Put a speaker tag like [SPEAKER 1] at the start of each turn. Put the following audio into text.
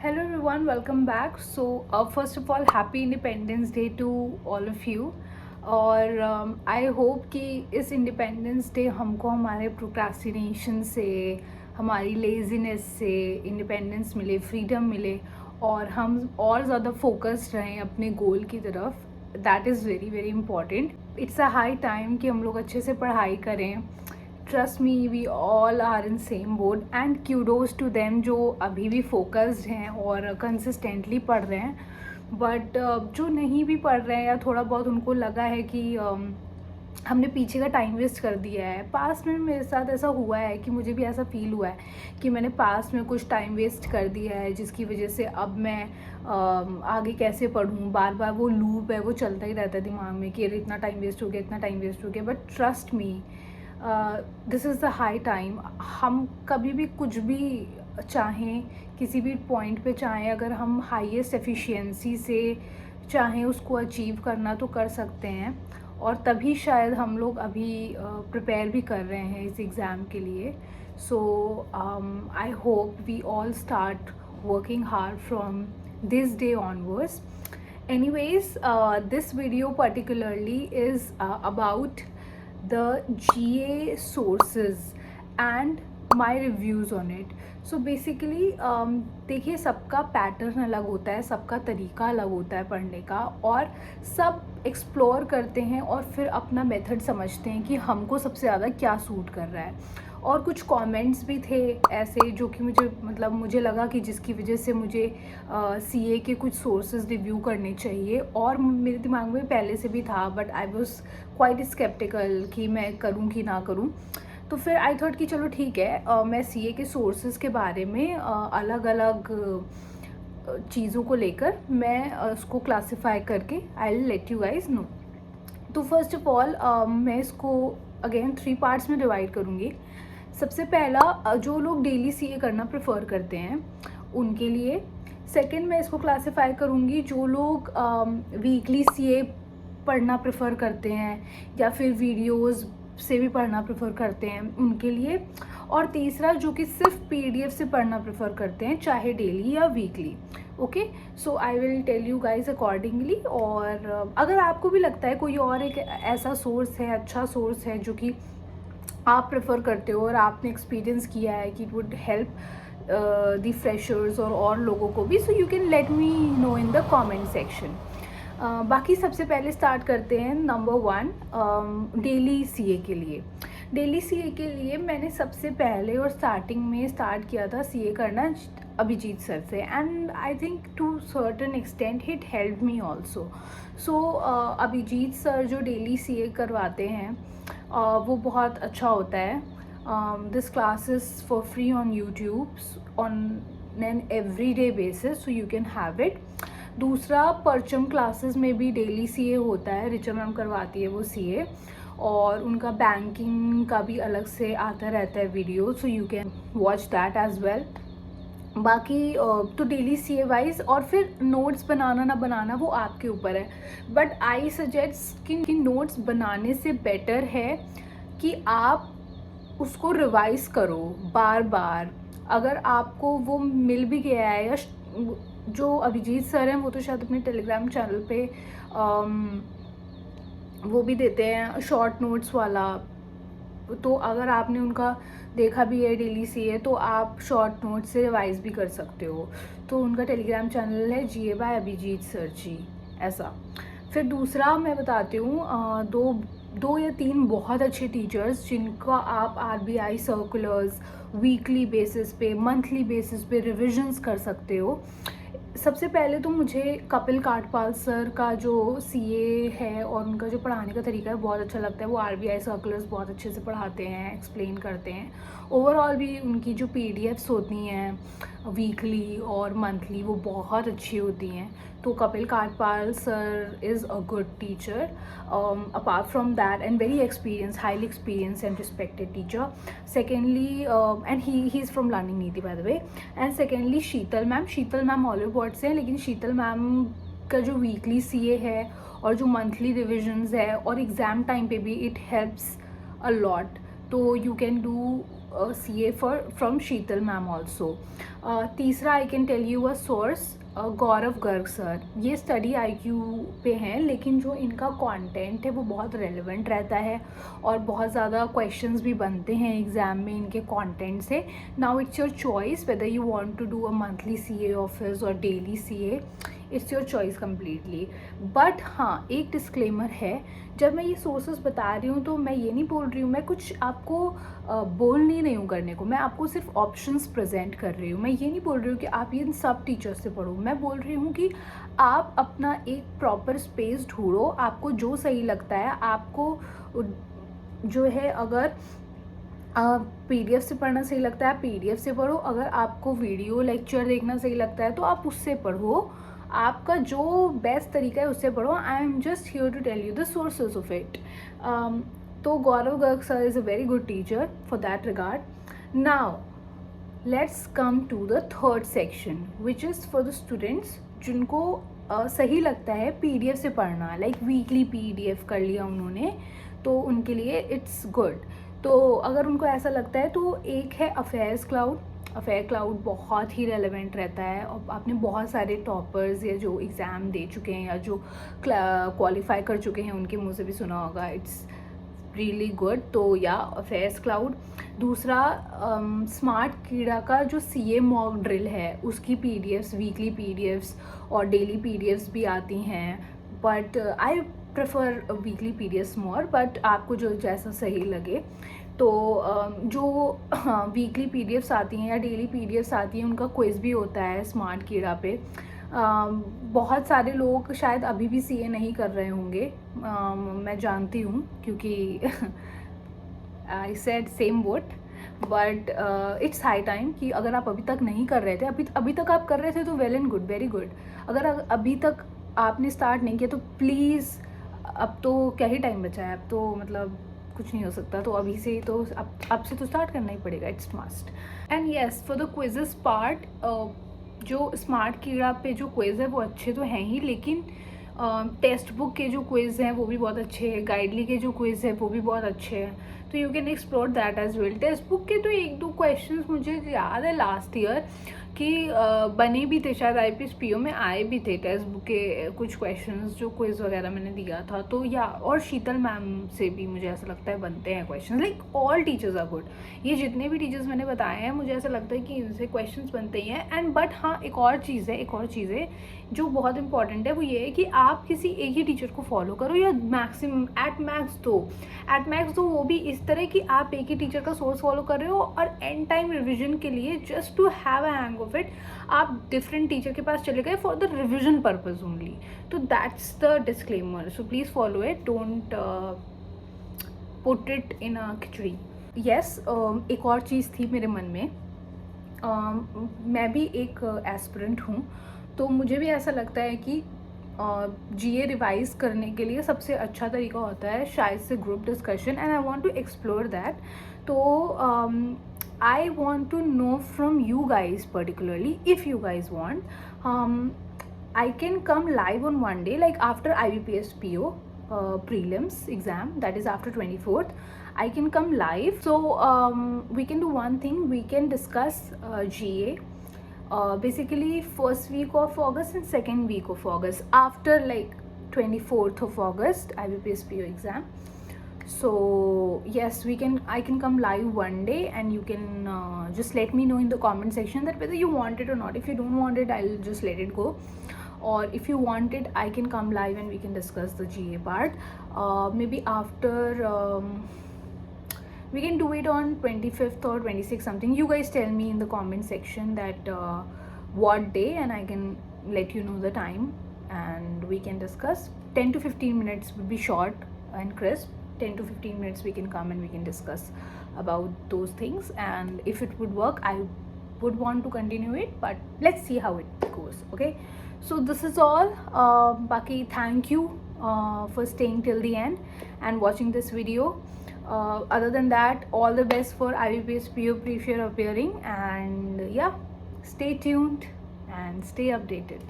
[SPEAKER 1] Hello everyone, welcome back. So first of all, happy Independence Day to all of you. और I hope कि इस independence day हमको हमारे procrastination से, हमारी लेज़ीनेस से इंडिपेंडेंस मिले, फ्रीडम मिले और हम और ज़्यादा फोकस्ड रहें अपने गोल की तरफ. That is very very important. It's a high time कि हम लोग अच्छे से पढ़ाई करें. Trust me, we all are in same boat and kudos to them जो अभी भी फोकस्ड हैं और कंसिस्टेंटली पढ़ रहे हैं. बट जो नहीं भी पढ़ रहे हैं या थोड़ा बहुत उनको लगा है कि हमने पीछे का टाइम वेस्ट कर दिया है. पास्ट में मेरे साथ ऐसा हुआ है कि मुझे भी ऐसा फील हुआ है कि मैंने पास्ट में कुछ टाइम वेस्ट कर दिया है, जिसकी वजह से अब मैं आगे कैसे पढ़ूँ. बार बार वो लूप है, वो चलता ही रहता है दिमाग में कि अरे इतना टाइम वेस्ट हो गया, इतना टाइम वेस्ट हो गया. But trust me, this is the high time. हम कभी भी कुछ भी चाहें, किसी भी पॉइंट पे चाहें, अगर हम हाईएस्ट एफिशिएंसी से चाहें उसको अचीव करना तो कर सकते हैं. और तभी शायद हम लोग अभी प्रिपेयर भी कर रहे हैं इस एग्ज़ाम के लिए. So I hope we all start working hard from this day onwards. Anyways, this video particularly is about the GA sources and my reviews on it. So basically देखिए, सबका पैटर्न अलग होता है, सबका तरीका अलग होता है पढ़ने का, और सब एक्सप्लोर करते हैं और फिर अपना मेथड समझते हैं कि हमको सबसे ज़्यादा क्या सूट कर रहा है. और कुछ कमेंट्स भी थे ऐसे जो कि मुझे लगा कि जिसकी वजह से मुझे सीए के कुछ सोर्सेज रिव्यू करने चाहिए. और मेरे दिमाग में पहले से भी था, but I was quite skeptical कि मैं करूं कि ना करूं. तो फिर आई थॉट कि चलो ठीक है, मैं सीए के सोर्सेज के बारे में अलग अलग चीज़ों को लेकर मैं उसको क्लासिफाई करके I will let you guys know. तो फर्स्ट ऑफ ऑल मैं इसको अगेन 3 पार्ट्स में डिवाइड करूँगी. सबसे पहला, जो लोग डेली सीए करना प्रेफर करते हैं उनके लिए. सेकंड, मैं इसको क्लासिफाई करूँगी जो लोग वीकली सीए पढ़ना प्रेफर करते हैं या फिर वीडियोस से भी पढ़ना प्रेफर करते हैं उनके लिए. और तीसरा, जो कि सिर्फ पीडीएफ से पढ़ना प्रेफर करते हैं, चाहे डेली या weekly. Okay, so I will tell you guys accordingly. और अगर आपको भी लगता है कोई और एक ऐसा सोर्स है, अच्छा सोर्स है जो कि आप प्रेफर करते हो और आपने एक्सपीरियंस किया है कि it would help the freshers और लोगों को भी, सो you can let me know in the comment section. बाकी सबसे पहले स्टार्ट करते हैं. नंबर 1, डेली सीए के लिए. डेली सीए के लिए मैंने सबसे पहले और स्टार्टिंग में स्टार्ट किया था सीए करना अभिजीत सर से, and I think to certain extent it help me also. So Abhijeet sir जो डेली सीए करवाते हैं वो बहुत अच्छा होता है. This class is for free on YouTube on an every day basis, so you can have it. दूसरा, Parcham classes में भी डेली सीए होता है, रिचा मैम करवाती है वो सीए, और उनका बैंकिंग का भी अलग से आता रहता है video, so you can watch that as well. बाकी तो डेली सीए वाइज, और फिर नोट्स बनाना ना बनाना वो आपके ऊपर है. बट आई सजेस्ट कि नोट्स बनाने से बेटर है कि आप उसको रिवाइज करो बार बार. अगर आपको वो मिल भी गया है, या जो अभिजीत सर हैं वो तो शायद अपने टेलीग्राम चैनल पे वो भी देते हैं शॉर्ट नोट्स वाला, तो अगर आपने उनका देखा भी है डेली सीए तो आप शॉर्ट नोट से रिवाइज भी कर सकते हो. तो उनका टेलीग्राम चैनल है जीए बाय अभिजीत सर जी, ऐसा. फिर दूसरा मैं बताती हूँ, दो या 3 बहुत अच्छे टीचर्स जिनका आप आरबीआई सर्कुलर्स वीकली बेसिस पे, मंथली बेसिस पे रिविजन्स कर सकते हो. सबसे पहले तो मुझे कपिल काठपाल सर का जो सीए है और उनका जो पढ़ाने का तरीका है बहुत अच्छा लगता है. वो आरबीआई सर्कुलर्स बहुत अच्छे से पढ़ाते हैं, एक्सप्लेन करते हैं. ओवरऑल भी उनकी जो पीडीएफ्स होती हैं वीकली और मंथली वो बहुत अच्छी होती हैं. तो Kapil Kathpal sir is a good teacher. Apart from that, and very experience, highly experience and respected teacher. Secondly, and he is from learning Niti by the way. And secondly Sheetal ma'am olive board से हैं, लेकिन शीतल ma'am का जो weekly CA है और जो monthly revisions है और एग्ज़ाम टाइम पे भी इट हेल्प्स अ लॉट. तो you can do CA from Sheetal ma'am also. तीसरा I can tell you a source, Gaurav Garg sir. ये स्टडी IQ पे हैं, लेकिन जो इनका कंटेंट है वो बहुत रेलेवेंट रहता है और बहुत ज़्यादा क्वेश्चंस भी बनते हैं एग्ज़ाम में इनके कंटेंट से. Now it's your choice whether you want to do a monthly CA office और daily CA. It's your choice completely. But हाँ, एक डिस्क्लेमर है, जब मैं ये सोर्सेस बता रही हूँ तो मैं ये नहीं बोल रही हूँ, मैं कुछ आपको बोल नहीं रही हूँ करने को. मैं आपको सिर्फ ऑप्शंस प्रेजेंट कर रही हूँ. मैं ये नहीं बोल रही हूँ कि आप इन सब टीचर्स से पढ़ो. मैं बोल रही हूँ कि आप अपना एक प्रॉपर स्पेस ढूंढो, आपको जो सही लगता है. आपको जो है, अगर PDF से पढ़ना सही लगता है आप PDF से पढ़ो. अगर आपको वीडियो लेक्चर देखना सही लगता है तो आप उससे पढ़ो. आपका जो बेस्ट तरीका है उससे पढ़ो. I am just here to tell you the sources of it. तो Gaurav Garg sir is a very good teacher for that regard. Now let's come to the third section which is for the students जिनको सही लगता है PDF से पढ़ना. Like weekly PDF कर लिया उन्होंने तो उनके लिए इट्स गुड. तो अगर उनको ऐसा लगता है तो एक है अफेयर्स क्लाउड. अफेयर क्लाउड बहुत ही रेलेवेंट रहता है और आपने बहुत सारे टॉपर्स या जो एग्ज़ाम दे चुके हैं या जो क्वालिफाई कर चुके हैं उनके मुँह से भी सुना होगा. It's really good. तो या अफेयर्स क्लाउड. दूसरा स्मार्ट कीड़ा का जो CA मॉक ड्रिल है उसकी PDFs, वीकली PDFs और डेली PDFs भी आती हैं. But I prefer weekly PDFs more. But आपको जो जैसा सही लगे. तो जो वीकली PDFs आती हैं या डेली PDFs आती हैं उनका क्विज़ भी होता है स्मार्ट कीड़ा पे. बहुत सारे लोग शायद अभी भी CA नहीं कर रहे होंगे, मैं जानती हूँ, क्योंकि I said same boat. But it's high time कि अगर आप अभी तक नहीं कर रहे थे, अभी तक आप कर रहे थे तो well and good, very good. अगर अभी तक आपने स्टार्ट नहीं किया तो प्लीज़, अब तो क्या ही टाइम बचा है, अब तो मतलब कुछ नहीं हो सकता. तो अभी से ही तो अब से तो स्टार्ट करना ही पड़ेगा. It's must. And yes, for the quizzes part, जो स्मार्ट कीड़ा पे जो क्विज़ है वो अच्छे तो हैं ही, लेकिन टेक्स्ट बुक के जो क्विज़ हैं वो भी बहुत अच्छे हैं. गाइडली के जो क्विज़ है वो भी बहुत अच्छे हैं. तो you can explore that as well. Text book के तो 1-2 क्वेश्चंस मुझे याद है लास्ट ईयर कि बने भी थे, शायद IPS PO में आए भी थे टेक्स्ट बुक के कुछ क्वेश्चंस जो क्विज़ वगैरह मैंने दिया था. तो या और शीतल मैम से भी मुझे ऐसा लगता है बनते हैं questions. Like all teachers are good. ये जितने भी टीचर्स मैंने बताए हैं मुझे ऐसा लगता है कि इनसे क्वेश्चंस बनते ही हैं. एंड बट हाँ, एक और चीज़ है जो बहुत इंपॉर्टेंट है, वो ये है कि आप किसी एक ही टीचर को फॉलो करो या मैक्सिमम एट मैक्स दो वो भी इस तरह कि आप एक ही टीचर का सोर्स फॉलो कर रहे हो और एंड टाइम रिविजन के लिए just to have a hang of it आप डिफरेंट टीचर के पास चले गए for the revision purpose only. तो that's the disclaimer. So please follow it. Don't put it in a khichdi. Yes, एक और चीज़ थी मेरे मन में. मैं भी एक एस्पिरेंट हूँ, तो मुझे भी ऐसा लगता है कि GA रिवाइज करने के लिए सबसे अच्छा तरीका होता है शायद से group discussion. And I want to explore that. तो I want to know from you guys particularly, if you guys want, I can come live on one day, like after IBPS PO prelims exam, that is after 24th. I can come live. So we can do one thing, we can discuss GA basically first week of August and second week of August, after like 24th of August IBPS PO exam. So yes, I can come live one day and you can just let me know in the comment section that whether you want it or not. If you don't want it, I'll just let it go. Or if you want it, I can come live and we can discuss the GA part. Maybe after we can do it on 25th or 26th something. You guys tell me in the comment section that what day, and I can let you know the time and we can discuss. 10 to 15 minutes would be short and crisp. 10 to 15 minutes we can come and we can discuss about those things, and if it would work I would want to continue it, but let's see how it goes. Okay, so this is all. Baki, thank you for staying till the end and watching this video. Other than that, all the best for IBPS PO pre-year appearing, and yeah, stay tuned and stay updated.